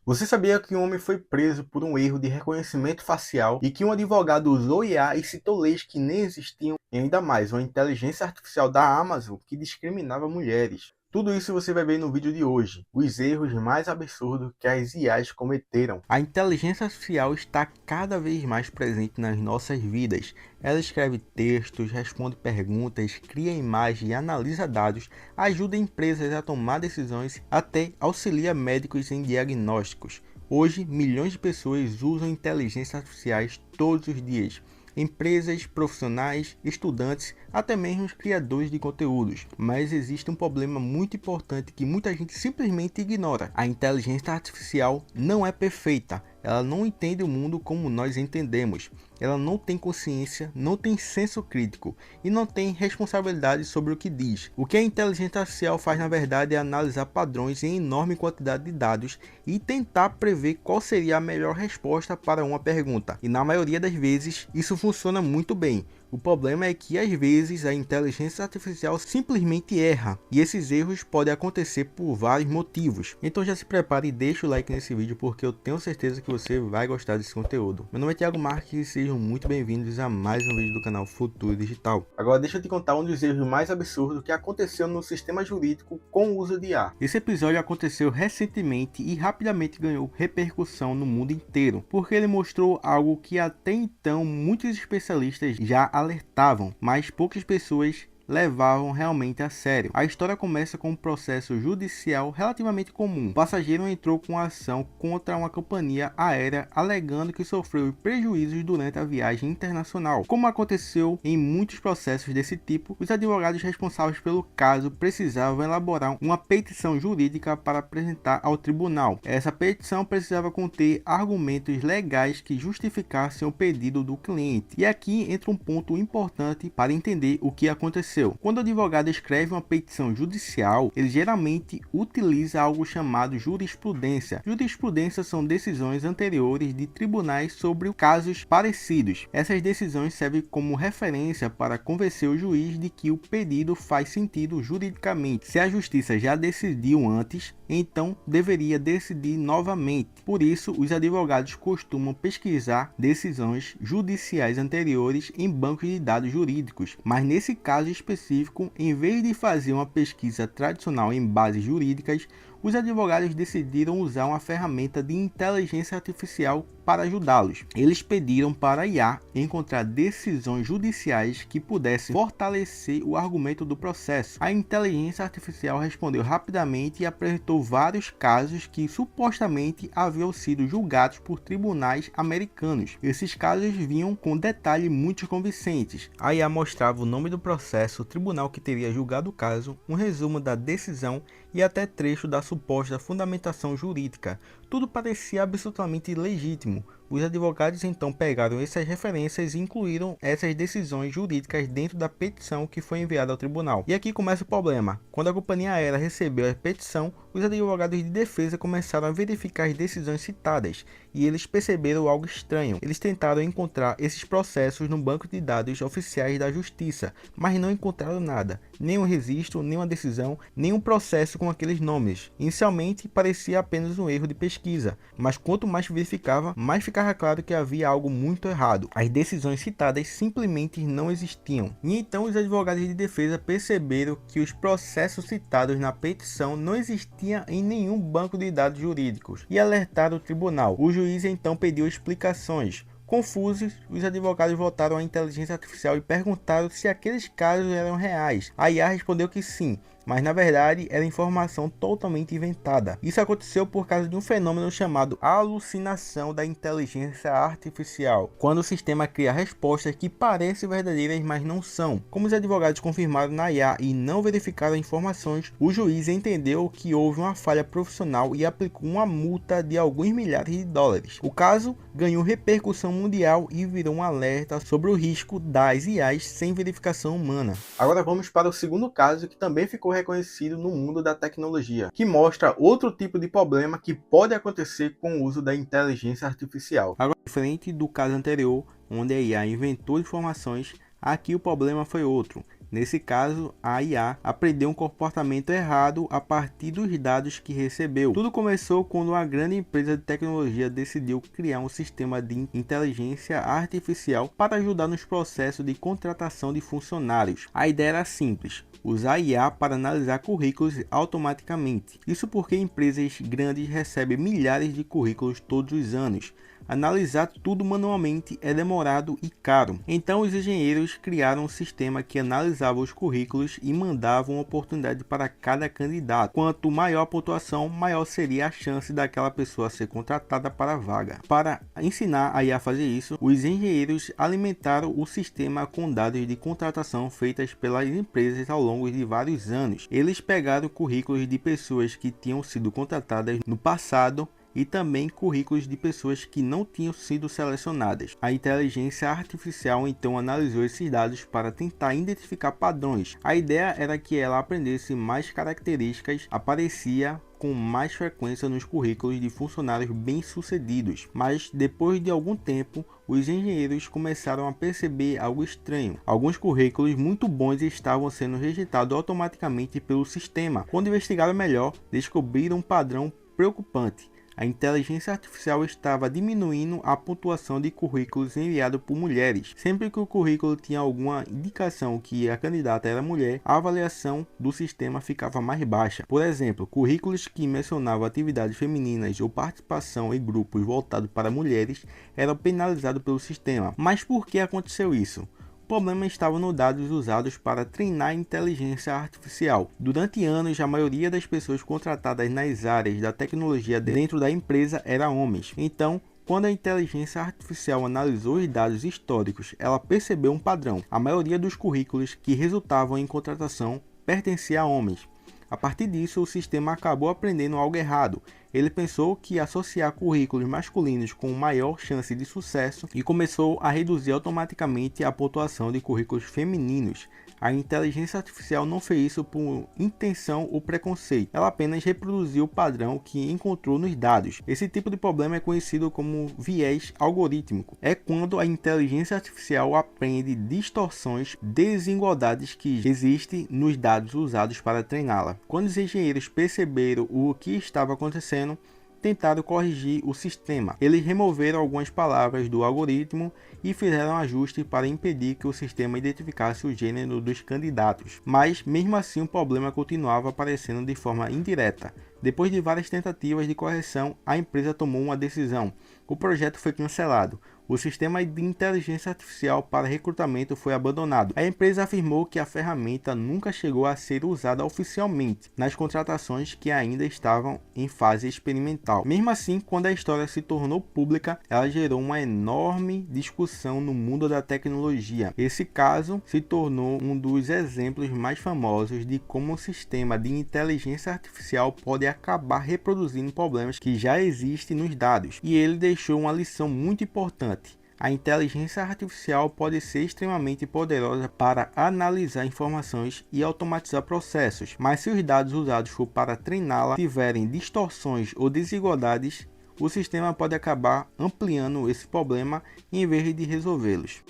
Você sabia que um homem foi preso por um erro de reconhecimento facial e que um advogado usou IA e citou leis que nem existiam, e ainda mais, uma inteligência artificial da Amazon que discriminava mulheres? Tudo isso você vai ver no vídeo de hoje, os erros mais absurdos que as IAs cometeram. A inteligência artificial está cada vez mais presente nas nossas vidas. Ela escreve textos, responde perguntas, cria imagens e analisa dados, ajuda empresas a tomar decisões, até auxilia médicos em diagnósticos. Hoje, milhões de pessoas usam inteligências artificiais todos os dias. Empresas, profissionais, estudantes, até mesmo os criadores de conteúdos. Mas existe um problema muito importante que muita gente simplesmente ignora. A inteligência artificial não é perfeita. Ela não entende o mundo como nós entendemos. Ela não tem consciência, não tem senso crítico e não tem responsabilidade sobre o que diz. O que a inteligência artificial faz na verdade é analisar padrões em enorme quantidade de dados e tentar prever qual seria a melhor resposta para uma pergunta. E na maioria das vezes isso funciona muito bem. O problema é que às vezes a inteligência artificial simplesmente erra, e esses erros podem acontecer por vários motivos. Então já se prepare e deixa o like nesse vídeo porque eu tenho certeza que você vai gostar desse conteúdo. Meu nome é Thiago Marques e sejam muito bem-vindos a mais um vídeo do canal Futuro Digital. Agora deixa eu te contar um dos erros mais absurdos que aconteceu no sistema jurídico com o uso de IA. Esse episódio aconteceu recentemente e rapidamente ganhou repercussão no mundo inteiro, porque ele mostrou algo que até então muitos especialistas já alertavam, mas poucas pessoas levavam realmente a sério. A história começa com um processo judicial relativamente comum. O passageiro entrou com ação contra uma companhia aérea alegando que sofreu prejuízos durante a viagem internacional. Como aconteceu em muitos processos desse tipo, os advogados responsáveis pelo caso precisavam elaborar uma petição jurídica para apresentar ao tribunal. Essa petição precisava conter argumentos legais que justificassem o pedido do cliente. E aqui entra um ponto importante para entender o que aconteceu. Quando o advogado escreve uma petição judicial, ele geralmente utiliza algo chamado jurisprudência. Jurisprudência são decisões anteriores de tribunais sobre casos parecidos. Essas decisões servem como referência para convencer o juiz de que o pedido faz sentido juridicamente. Se a justiça já decidiu antes, então deveria decidir novamente. Por isso, os advogados costumam pesquisar decisões judiciais anteriores em bancos de dados jurídicos, mas nesse caso específico, em vez de fazer uma pesquisa tradicional em bases jurídicas, os advogados decidiram usar uma ferramenta de inteligência artificial para ajudá-los. Eles pediram para a IA encontrar decisões judiciais que pudessem fortalecer o argumento do processo. A inteligência artificial respondeu rapidamente e apresentou vários casos que supostamente haviam sido julgados por tribunais americanos. Esses casos vinham com detalhes muito convincentes. A IA mostrava o nome do processo, o tribunal que teria julgado o caso, um resumo da decisão e até trecho da suposta fundamentação jurídica. Tudo parecia absolutamente legítimo. Os advogados então pegaram essas referências e incluíram essas decisões jurídicas dentro da petição que foi enviada ao tribunal. E aqui começa o problema. Quando a companhia aérea recebeu a petição, os advogados de defesa começaram a verificar as decisões citadas e eles perceberam algo estranho. Eles tentaram encontrar esses processos no banco de dados oficiais da justiça, mas não encontraram nada. Nem um registro, nem uma decisão, nem um processo com aqueles nomes. Inicialmente parecia apenas um erro de pesquisa, mas quanto mais verificava, mais ficava claro que havia algo muito errado. As decisões citadas simplesmente não existiam. E então os advogados de defesa perceberam que os processos citados na petição não existiam em nenhum banco de dados jurídicos e alertaram o tribunal. O juiz então pediu explicações. Confusos, os advogados voltaram à inteligência artificial e perguntaram se aqueles casos eram reais. A IA respondeu que sim, mas na verdade era informação totalmente inventada. Isso aconteceu por causa de um fenômeno chamado alucinação da inteligência artificial, quando o sistema cria respostas que parecem verdadeiras, mas não são. Como os advogados confirmaram na IA e não verificaram informações, o juiz entendeu que houve uma falha profissional e aplicou uma multa de alguns milhares de dólares. O caso ganhou repercussão mundial e virou um alerta sobre o risco das IAs sem verificação humana. Agora vamos para o segundo caso que também ficou reconhecido no mundo da tecnologia, que mostra outro tipo de problema que pode acontecer com o uso da inteligência artificial. Agora, diferente do caso anterior, onde a IA inventou informações, aqui o problema foi outro. Nesse caso, a IA aprendeu um comportamento errado a partir dos dados que recebeu. Tudo começou quando uma grande empresa de tecnologia decidiu criar um sistema de inteligência artificial para ajudar nos processos de contratação de funcionários. A ideia era simples: usar IA para analisar currículos automaticamente. Isso porque empresas grandes recebem milhares de currículos todos os anos. Analisar tudo manualmente é demorado e caro. Então os engenheiros criaram um sistema que analisava os currículos e mandava uma oportunidade para cada candidato. Quanto maior a pontuação, maior seria a chance daquela pessoa ser contratada para a vaga. Para ensinar a IA a fazer isso, os engenheiros alimentaram o sistema com dados de contratação feitas pelas empresas ao longo de vários anos. Eles pegaram currículos de pessoas que tinham sido contratadas no passado e também currículos de pessoas que não tinham sido selecionadas. A inteligência artificial então analisou esses dados para tentar identificar padrões. A ideia era que ela aprendesse mais características, aparecia com mais frequência nos currículos de funcionários bem-sucedidos. Mas depois de algum tempo, os engenheiros começaram a perceber algo estranho. Alguns currículos muito bons estavam sendo rejeitados automaticamente pelo sistema. Quando investigaram melhor, descobriram um padrão preocupante. A inteligência artificial estava diminuindo a pontuação de currículos enviados por mulheres. Sempre que o currículo tinha alguma indicação que a candidata era mulher, a avaliação do sistema ficava mais baixa. Por exemplo, currículos que mencionavam atividades femininas ou participação em grupos voltados para mulheres eram penalizados pelo sistema. Mas por que aconteceu isso? O problema estava nos dados usados para treinar a inteligência artificial. Durante anos, a maioria das pessoas contratadas nas áreas da tecnologia dentro da empresa eram homens. Então, quando a inteligência artificial analisou os dados históricos, ela percebeu um padrão. A maioria dos currículos que resultavam em contratação pertencia a homens. A partir disso, o sistema acabou aprendendo algo errado. Ele pensou que associar currículos masculinos com maior chance de sucesso e começou a reduzir automaticamente a pontuação de currículos femininos. A inteligência artificial não fez isso por intenção ou preconceito. Ela apenas reproduziu o padrão que encontrou nos dados. Esse tipo de problema é conhecido como viés algorítmico. É quando a inteligência artificial aprende distorções, desigualdades que existem nos dados usados para treiná-la. Quando os engenheiros perceberam o que estava acontecendo, tentaram corrigir o sistema. Eles removeram algumas palavras do algoritmo e fizeram ajustes para impedir que o sistema identificasse o gênero dos candidatos. Mas, mesmo assim, o problema continuava aparecendo de forma indireta. Depois de várias tentativas de correção, a empresa tomou uma decisão. O projeto foi cancelado. O sistema de inteligência artificial para recrutamento foi abandonado. A empresa afirmou que a ferramenta nunca chegou a ser usada oficialmente nas contratações que ainda estavam em fase experimental. Mesmo assim, quando a história se tornou pública, ela gerou uma enorme discussão no mundo da tecnologia. Esse caso se tornou um dos exemplos mais famosos de como o sistema de inteligência artificial pode acabar reproduzindo problemas que já existem nos dados. E ele deixou uma lição muito importante. A inteligência artificial pode ser extremamente poderosa para analisar informações e automatizar processos, mas se os dados usados for para treiná-la tiverem distorções ou desigualdades, o sistema pode acabar ampliando esse problema em vez de resolvê-los.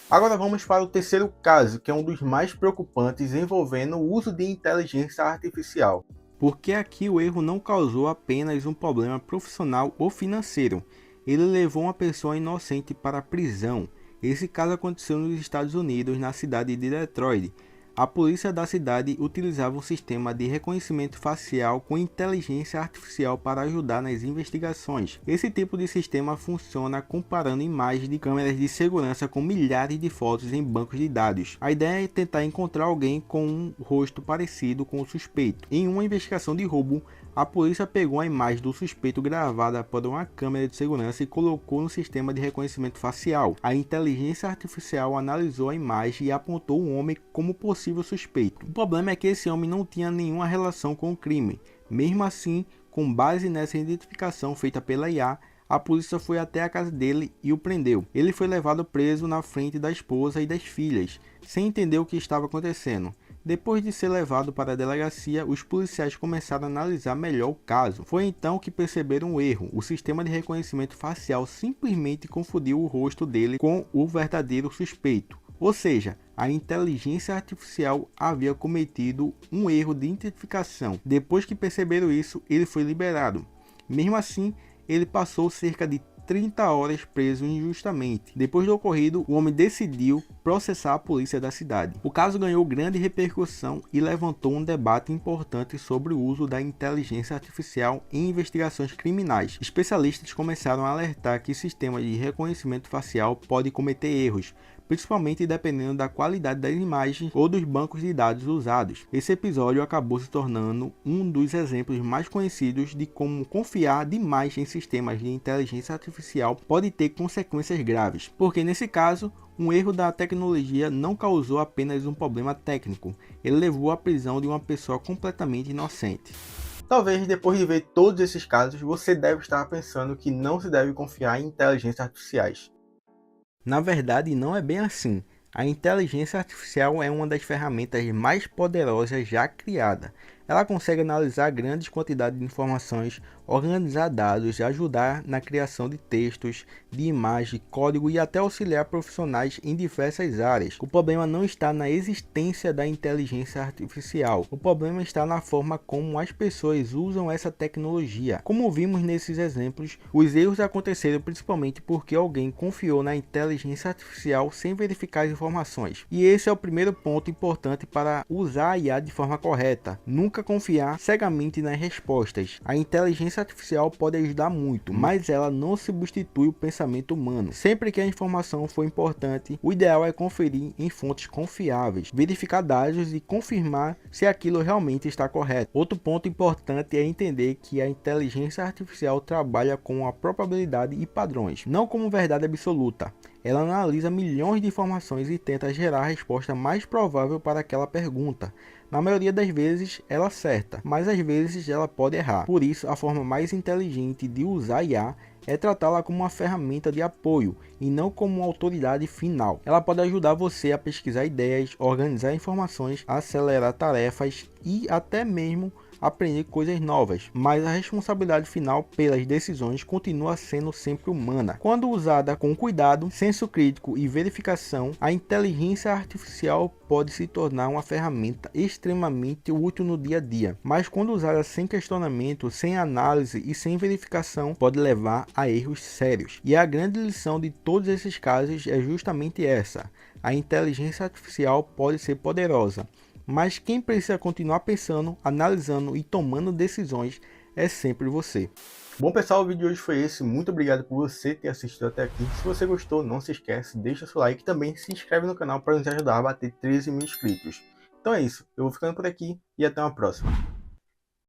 Agora vamos para o terceiro caso, que é um dos mais preocupantes envolvendo o uso de inteligência artificial. Porque aqui o erro não causou apenas um problema profissional ou financeiro. Ele levou uma pessoa inocente para a prisão. Esse caso aconteceu nos Estados Unidos, na cidade de Detroit. A polícia da cidade utilizava um sistema de reconhecimento facial com inteligência artificial para ajudar nas investigações. Esse tipo de sistema funciona comparando imagens de câmeras de segurança com milhares de fotos em bancos de dados. A ideia é tentar encontrar alguém com um rosto parecido com o suspeito. Em uma investigação de roubo, a polícia pegou a imagem do suspeito gravada por uma câmera de segurança e colocou no sistema de reconhecimento facial. A inteligência artificial analisou a imagem e apontou o homem como possível suspeito. O problema é que esse homem não tinha nenhuma relação com o crime. Mesmo assim, com base nessa identificação feita pela IA, a polícia foi até a casa dele e o prendeu. Ele foi levado preso na frente da esposa e das filhas, sem entender o que estava acontecendo. Depois de ser levado para a delegacia, os policiais começaram a analisar melhor o caso. Foi então que perceberam o erro. O sistema de reconhecimento facial simplesmente confundiu o rosto dele com o verdadeiro suspeito. Ou seja, a inteligência artificial havia cometido um erro de identificação. Depois que perceberam isso, ele foi liberado. Mesmo assim, ele passou cerca de 30 horas preso injustamente. Depois do ocorrido, o homem decidiu processar a polícia da cidade. O caso ganhou grande repercussão e levantou um debate importante sobre o uso da inteligência artificial em investigações criminais. Especialistas começaram a alertar que sistemas de reconhecimento facial podem cometer erros, principalmente dependendo da qualidade das imagens ou dos bancos de dados usados. Esse episódio acabou se tornando um dos exemplos mais conhecidos de como confiar demais em sistemas de inteligência artificial pode ter consequências graves, porque nesse caso, um erro da tecnologia não causou apenas um problema técnico, ele levou à prisão de uma pessoa completamente inocente. Talvez depois de ver todos esses casos, você deve estar pensando que não se deve confiar em inteligências artificiais. Na verdade, não é bem assim. A inteligência artificial é uma das ferramentas mais poderosas já criada. Ela consegue analisar grandes quantidades de informações, organizar dados, ajudar na criação de textos, de imagem, código e até auxiliar profissionais em diversas áreas. O problema não está na existência da inteligência artificial. O problema está na forma como as pessoas usam essa tecnologia. Como vimos nesses exemplos, os erros aconteceram principalmente porque alguém confiou na inteligência artificial sem verificar as informações. E esse é o primeiro ponto importante para usar a IA de forma correta. Nunca confiar cegamente nas respostas. A inteligência artificial pode ajudar muito, mas ela não substitui o pensamento humano. Sempre que a informação for importante, o ideal é conferir em fontes confiáveis, verificar dados e confirmar se aquilo realmente está correto. Outro ponto importante é entender que a inteligência artificial trabalha com a probabilidade e padrões, não como verdade absoluta. Ela analisa milhões de informações e tenta gerar a resposta mais provável para aquela pergunta. Na maioria das vezes ela acerta, mas às vezes ela pode errar. Por isso, a forma mais inteligente de usar IA é tratá-la como uma ferramenta de apoio e não como uma autoridade final. Ela pode ajudar você a pesquisar ideias, organizar informações, acelerar tarefas e até mesmo aprender coisas novas, mas a responsabilidade final pelas decisões continua sendo sempre humana. Quando usada com cuidado, senso crítico e verificação, a inteligência artificial pode se tornar uma ferramenta extremamente útil no dia a dia, mas quando usada sem questionamento, sem análise e sem verificação, pode levar a erros sérios. E a grande lição de todos esses casos é justamente essa: a inteligência artificial pode ser poderosa, mas quem precisa continuar pensando, analisando e tomando decisões é sempre você. Bom pessoal, o vídeo de hoje foi esse. Muito obrigado por você ter assistido até aqui. Se você gostou, não se esquece, deixa seu like e também se inscreve no canal para nos ajudar a bater 13 mil inscritos. Então é isso, eu vou ficando por aqui e até uma próxima.